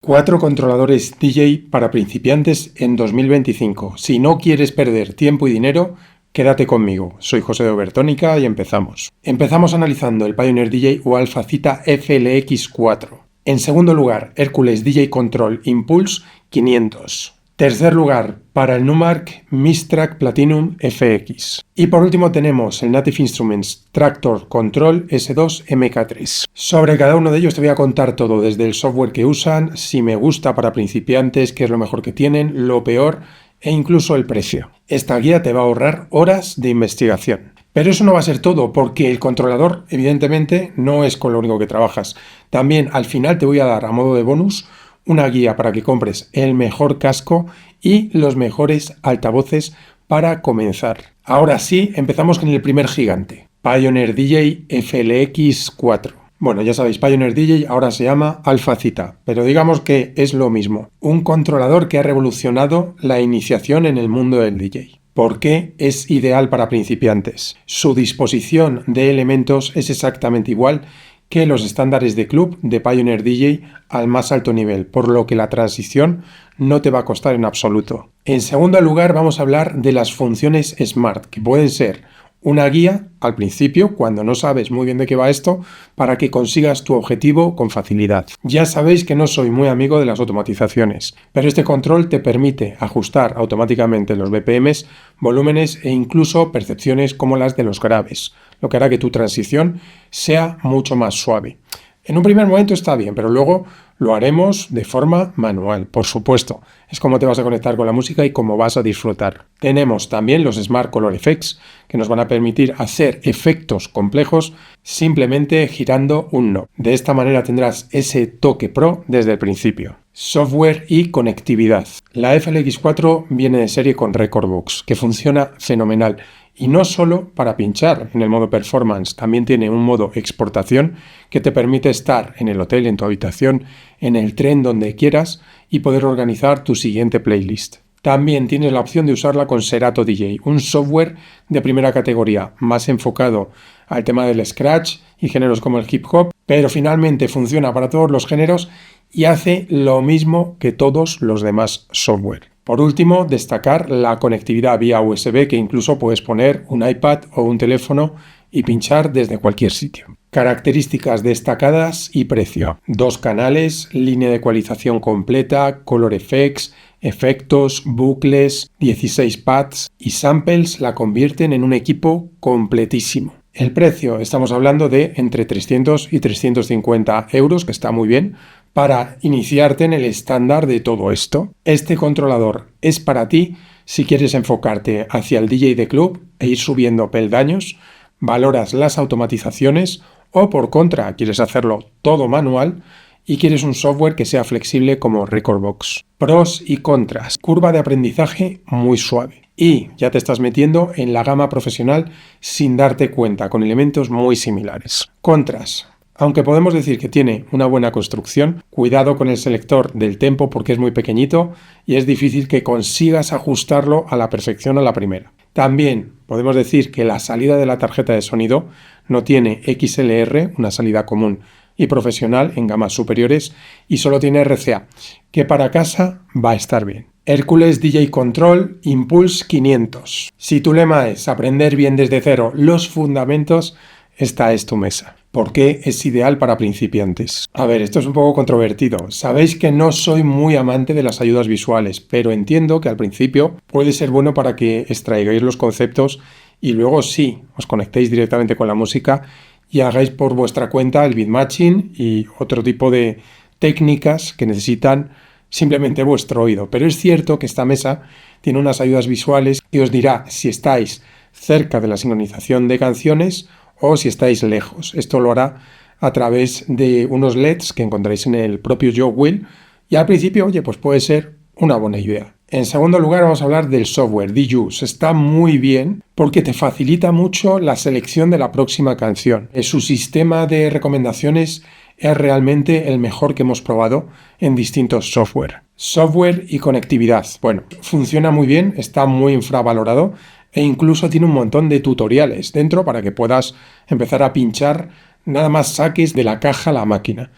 4 controladores DJ para principiantes en 2025. Si no quieres perder tiempo y dinero, quédate conmigo. Soy José de Obertónica y empezamos. Empezamos analizando el Pioneer DJ o Alphazita FLX4. En segundo lugar, Hercules DJ Control Impulse 500. Tercer lugar, para el Numark Mistrack Platinum FX. Y por último tenemos el Native Instruments Tractor Control S2 MK3. Sobre cada uno de ellos te voy a contar todo, desde el software que usan, si me gusta para principiantes, qué es lo mejor que tienen, lo peor e incluso el precio. Esta guía te va a ahorrar horas de investigación. Pero eso no va a ser todo, porque el controlador evidentemente no es con lo único que trabajas. También al final te voy a dar a modo de bonus una guía para que compres el mejor casco y los mejores altavoces para comenzar. Ahora sí, empezamos con el primer gigante, Pioneer DJ FLX4. Bueno, ya sabéis, Pioneer DJ ahora se llama Alphazita, pero digamos que es lo mismo. Un controlador que ha revolucionado la iniciación en el mundo del DJ. ¿Por qué es ideal para principiantes? Su disposición de elementos es exactamente igual que los estándares de club de Pioneer DJ al más alto nivel, por lo que la transición no te va a costar en absoluto. En segundo lugar, vamos a hablar de las funciones Smart, que pueden ser una guía al principio, cuando no sabes muy bien de qué va esto, para que consigas tu objetivo con facilidad. Ya sabéis que no soy muy amigo de las automatizaciones, pero este control te permite ajustar automáticamente los BPMs, volúmenes e incluso percepciones como las de los graves, lo que hará que tu transición sea mucho más suave. En un primer momento está bien, pero luego lo haremos de forma manual, por supuesto. Es como te vas a conectar con la música y cómo vas a disfrutar. Tenemos también los Smart Color Effects, que nos van a permitir hacer efectos complejos simplemente girando un knob. De esta manera tendrás ese toque pro desde el principio. Software y conectividad. La FLX4 viene de serie con Recordbox, que funciona fenomenal. Y no solo para pinchar en el modo performance, también tiene un modo exportación que te permite estar en el hotel, en tu habitación, en el tren, donde quieras y poder organizar tu siguiente playlist. También tienes la opción de usarla con Serato DJ, un software de primera categoría, más enfocado al tema del scratch y géneros como el hip hop, pero finalmente funciona para todos los géneros y hace lo mismo que todos los demás software. Por último, destacar la conectividad vía USB, que incluso puedes poner un iPad o un teléfono y pinchar desde cualquier sitio. Características destacadas y precio. 2 canales, línea de ecualización completa, color effects, efectos, bucles, 16 pads y samples la convierten en un equipo completísimo. El precio, estamos hablando de entre 300 y 350 euros, que está muy bien, para iniciarte en el estándar de todo esto. Este controlador es para ti si quieres enfocarte hacia el DJ de club e ir subiendo peldaños, valoras las automatizaciones o por contra quieres hacerlo todo manual y quieres un software que sea flexible como Recordbox. Pros y contras. Curva de aprendizaje muy suave. Y ya te estás metiendo en la gama profesional sin darte cuenta, con elementos muy similares. Contras. Aunque podemos decir que tiene una buena construcción, cuidado con el selector del tempo porque es muy pequeñito y es difícil que consigas ajustarlo a la perfección a la primera. También podemos decir que la salida de la tarjeta de sonido no tiene XLR, una salida común y profesional en gamas superiores, y solo tiene RCA, que para casa va a estar bien. Hercules DJ Control Impulse 500. Si tu lema es aprender bien desde cero los fundamentos, esta es tu mesa. ¿Por qué es ideal para principiantes? A ver, esto es un poco controvertido. Sabéis que no soy muy amante de las ayudas visuales, pero entiendo que al principio puede ser bueno para que extraigáis los conceptos y luego sí, os conectéis directamente con la música y hagáis por vuestra cuenta el beatmatching y otro tipo de técnicas que necesitan simplemente vuestro oído. Pero es cierto que esta mesa tiene unas ayudas visuales que os dirá si estáis cerca de la sincronización de canciones o si estáis lejos. Esto lo hará a través de unos LEDs que encontráis en el propio Jog Wheel y al principio, oye, pues puede ser una buena idea. En segundo lugar vamos a hablar del software, DJUS. Está muy bien porque te facilita mucho la selección de la próxima canción. Su sistema de recomendaciones es realmente el mejor que hemos probado en distintos software. Software y conectividad. Bueno, funciona muy bien, está muy infravalorado e incluso tiene un montón de tutoriales dentro para que puedas empezar a pinchar nada más saques de la caja la máquina.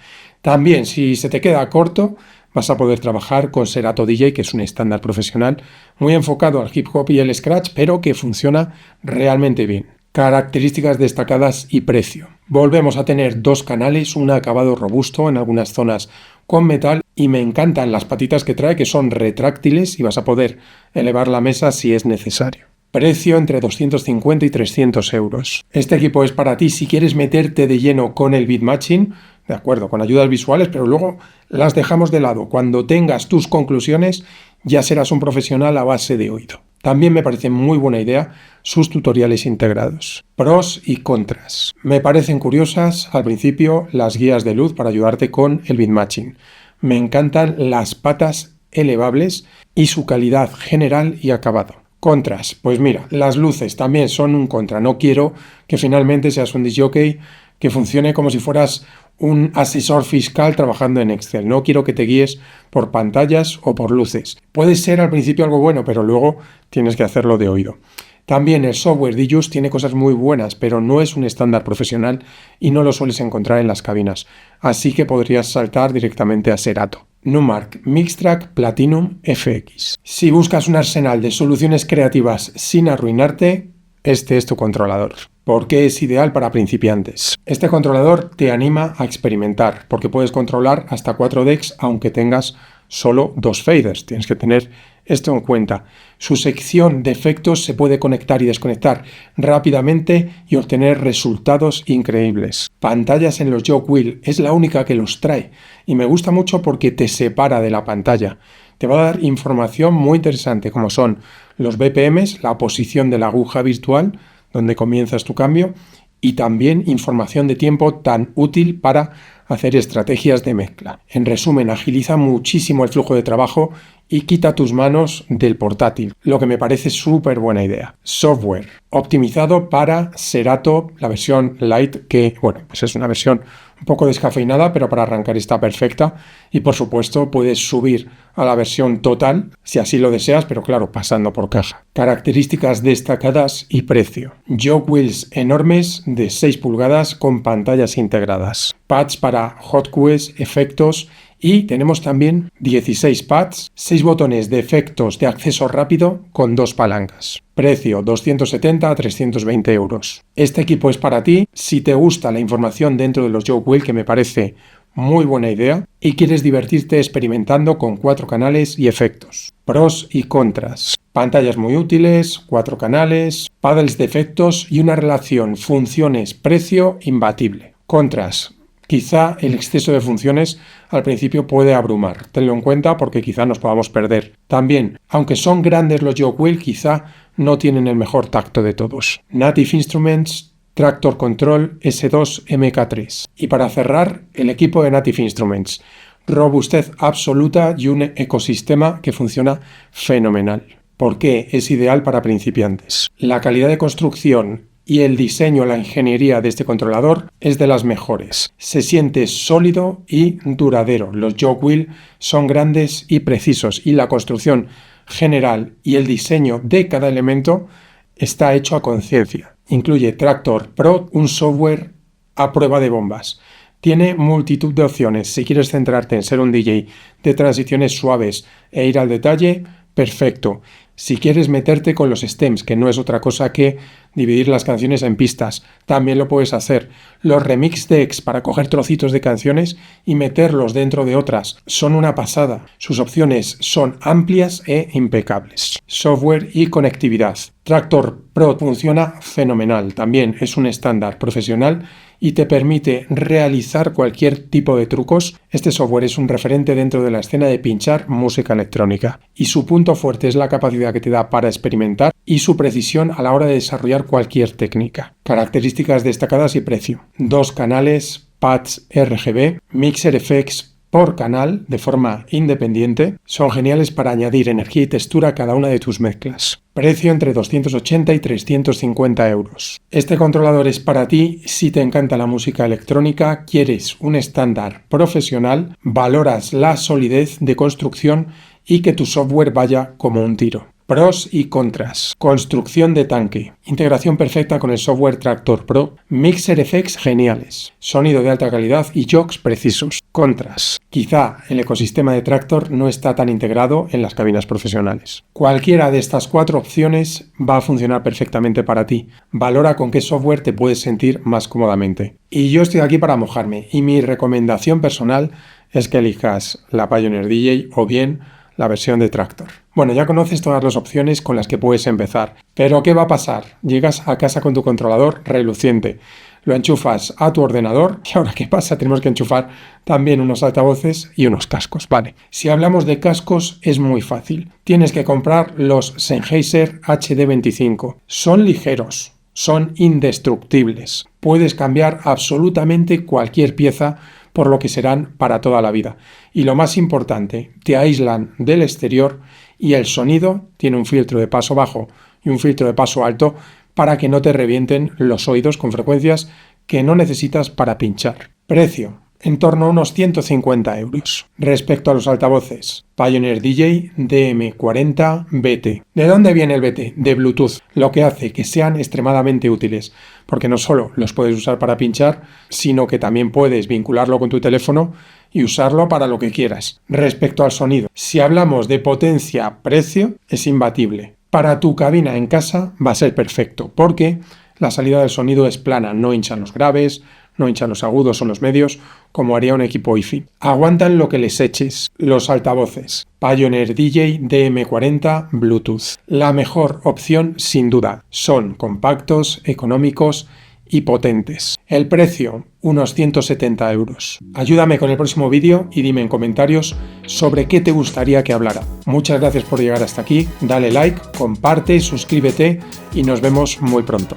También, si se te queda corto, vas a poder trabajar con Serato DJ, que es un estándar profesional muy enfocado al hip hop y el scratch, pero que funciona realmente bien. Características destacadas y precio. Volvemos a tener 2 canales, un acabado robusto en algunas zonas con metal, y me encantan las patitas que trae, que son retráctiles y vas a poder elevar la mesa si es necesario. Precio entre 250 y 300 euros. Este equipo es para ti si quieres meterte de lleno con el beatmatching, de acuerdo, con ayudas visuales, pero luego las dejamos de lado. Cuando tengas tus conclusiones, ya serás un profesional a base de oído. También me parece muy buena idea sus tutoriales integrados. Pros y contras. Me parecen curiosas al principio las guías de luz para ayudarte con el beatmatching. Me encantan las patas elevables y su calidad general y acabado. Contras. Pues mira, las luces también son un contra. No quiero que finalmente seas un disc jockey que funcione como si fueras un asesor fiscal trabajando en Excel. No quiero que te guíes por pantallas o por luces. Puede ser al principio algo bueno, pero luego tienes que hacerlo de oído. También el software DJus tiene cosas muy buenas, pero no es un estándar profesional y no lo sueles encontrar en las cabinas. Así que podrías saltar directamente a Serato. Numark Mixtrack Platinum FX. Si buscas un arsenal de soluciones creativas sin arruinarte, este es tu controlador. ¿Por qué es ideal para principiantes? Este controlador te anima a experimentar, porque puedes controlar hasta 4 decks aunque tengas solo 2 faders. Tienes que tener esto en cuenta. Su sección de efectos se puede conectar y desconectar rápidamente y obtener resultados increíbles. Pantallas en los Jog Wheel es la única que los trae y me gusta mucho porque te separa de la pantalla. Te va a dar información muy interesante como son los BPMs, la posición de la aguja virtual, donde comienzas tu cambio, y también información de tiempo tan útil para hacer estrategias de mezcla. En resumen, agiliza muchísimo el flujo de trabajo y quita tus manos del portátil, lo que me parece súper buena idea. Software optimizado para Serato, la versión Lite, que bueno, pues es una versión un poco descafeinada, pero para arrancar está perfecta, y por supuesto puedes subir a la versión total si así lo deseas, pero claro, pasando por caja. Características destacadas y precio. Jog Wheels enormes de 6 pulgadas con pantallas integradas. Pads para hot cues, efectos, y tenemos también 16 pads, 6 botones de efectos de acceso rápido con 2 palancas. Precio 270 a 320 euros. Este equipo es para ti si te gusta la información dentro de los Jog Wheel, que me parece muy buena idea, y quieres divertirte experimentando con 4 canales y efectos. Pros y contras. Pantallas muy útiles, 4 canales, paddles de efectos y una relación funciones-precio imbatible. Contras. Quizá el exceso de funciones al principio puede abrumar. Tenlo en cuenta porque quizá nos podamos perder. También, aunque son grandes los Jog Wheel, quizá no tienen el mejor tacto de todos. Native Instruments Tractor Control S2 MK3. Y para cerrar, el equipo de Native Instruments. Robustez absoluta y un ecosistema que funciona fenomenal. ¿Por qué es ideal para principiantes? La calidad de construcción y el diseño, la ingeniería de este controlador es de las mejores. Se siente sólido y duradero. Los Jog Wheel son grandes y precisos y la construcción general y el diseño de cada elemento está hecho a conciencia. Incluye Tractor Pro, un software a prueba de bombas. Tiene multitud de opciones. Si quieres centrarte en ser un DJ de transiciones suaves e ir al detalle, perfecto. Si quieres meterte con los stems, que no es otra cosa que dividir las canciones en pistas, también lo puedes hacer. Los remix decks para coger trocitos de canciones y meterlos dentro de otras son una pasada. Sus opciones son amplias e impecables. Software y conectividad. Tractor Pro funciona fenomenal. También es un estándar profesional y te permite realizar cualquier tipo de trucos. Este software es un referente dentro de la escena de pinchar música electrónica y su punto fuerte es la capacidad que te da para experimentar y su precisión a la hora de desarrollar cualquier técnica. Características destacadas y precio. 2 canales, pads RGB, Mixer FX por canal de forma independiente. Son geniales para añadir energía y textura a cada una de tus mezclas. Precio entre 280 y 350 euros. Este controlador es para ti si te encanta la música electrónica, quieres un estándar profesional, valoras la solidez de construcción y que tu software vaya como un tiro. Pros y contras. Construcción de tanque. Integración perfecta con el software Tractor Pro. Mixer effects geniales. Sonido de alta calidad y jocks precisos. Contras. Quizá el ecosistema de Tractor no está tan integrado en las cabinas profesionales. Cualquiera de estas 4 opciones va a funcionar perfectamente para ti. Valora con qué software te puedes sentir más cómodamente. Y yo estoy aquí para mojarme y mi recomendación personal es que elijas la Pioneer DJ o bien la versión de Tractor. Bueno, ya conoces todas las opciones con las que puedes empezar, pero ¿qué va a pasar? Llegas a casa con tu controlador reluciente, lo enchufas a tu ordenador y ahora ¿qué pasa? Tenemos que enchufar también unos altavoces y unos cascos, vale. Si hablamos de cascos es muy fácil, tienes que comprar los Sennheiser HD25, son ligeros, son indestructibles, puedes cambiar absolutamente cualquier pieza por lo que serán para toda la vida. Y lo más importante, te aíslan del exterior y el sonido tiene un filtro de paso bajo y un filtro de paso alto para que no te revienten los oídos con frecuencias que no necesitas para pinchar. Precio, en torno a unos 150 euros. Respecto a los altavoces, Pioneer DJ DM40 BT. ¿De dónde viene el BT? De Bluetooth, lo que hace que sean extremadamente útiles, porque no solo los puedes usar para pinchar, sino que también puedes vincularlo con tu teléfono y usarlo para lo que quieras. Respecto al sonido, si hablamos de potencia-precio, es imbatible. Para tu cabina en casa va a ser perfecto, porque la salida del sonido es plana, no hinchan los graves, no hinchan los agudos o los medios, como haría un equipo hi-fi. Aguantan lo que les eches. Los altavoces. Pioneer DJ DM40 Bluetooth. La mejor opción sin duda. Son compactos, económicos y potentes. El precio, unos 170 euros. Ayúdame con el próximo vídeo y dime en comentarios sobre qué te gustaría que hablara. Muchas gracias por llegar hasta aquí. Dale like, comparte, suscríbete y nos vemos muy pronto.